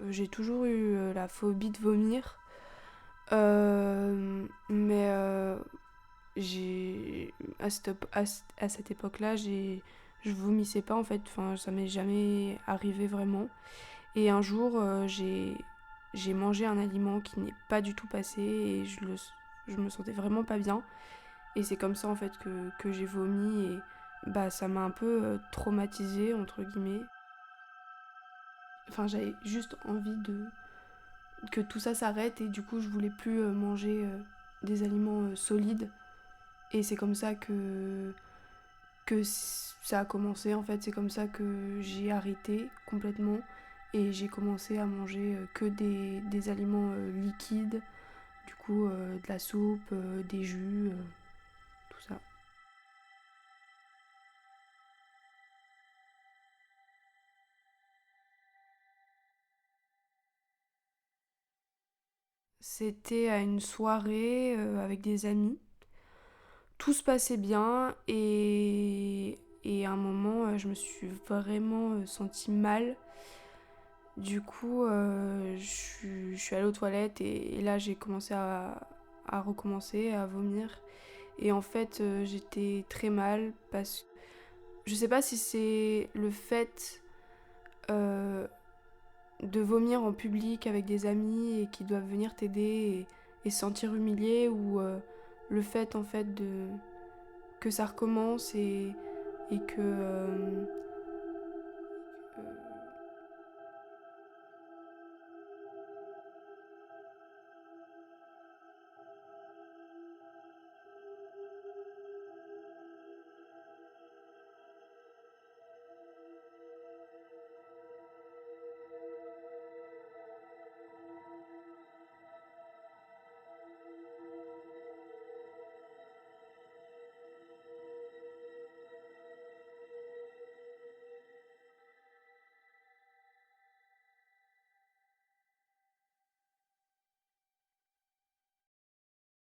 j'ai toujours eu la phobie de vomir. Mais j'ai à cette époque-là, je vomissais pas en fait, enfin ça m'est jamais arrivé vraiment. Et un jour, j'ai mangé un aliment qui n'est pas du tout passé et je me sentais vraiment pas bien. Et c'est comme ça en fait que j'ai vomi et bah ça m'a un peu traumatisée entre guillemets. Enfin j'avais juste envie de que tout ça s'arrête et du coup je voulais plus manger des aliments solides. Et c'est comme ça que ça a commencé en fait, c'est comme ça que j'ai arrêté complètement et j'ai commencé à manger que des aliments liquides, du coup de la soupe, des jus, tout ça. C'était à une soirée avec des amis. Tout se passait bien et à un moment je me suis vraiment sentie mal. Du coup, je suis allée aux toilettes et là j'ai commencé à recommencer, à vomir. Et en fait, j'étais très mal parce que je sais pas si c'est le fait euh, de vomir en public avec des amis et qui doivent venir t'aider et se sentir humilié ou le fait en fait que ça recommence et que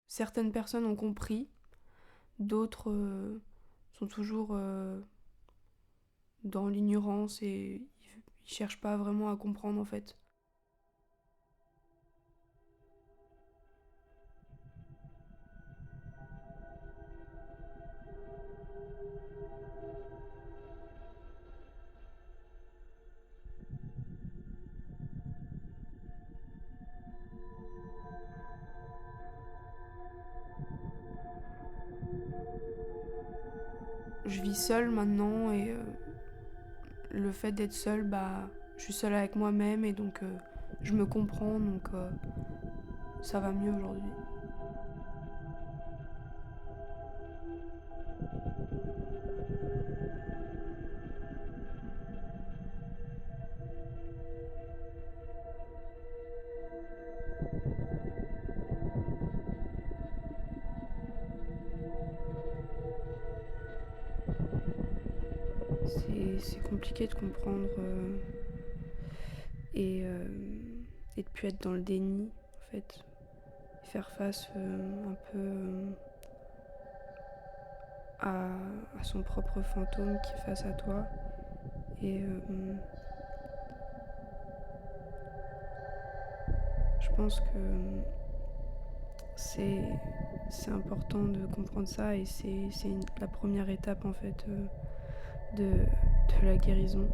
certaines personnes ont compris, d'autres sont toujours dans l'ignorance et ils cherchent pas vraiment à comprendre en fait. Je vis seule maintenant et le fait d'être seule, bah, je suis seule avec moi-même et donc je me comprends, donc ça va mieux aujourd'hui. C'est compliqué de comprendre et, euh, et de plus être dans le déni, en fait. Faire face un peu à, à son propre fantôme qui est face à toi. Et je pense que c'est c'est important de comprendre ça et c'est la première étape en fait de la guérison.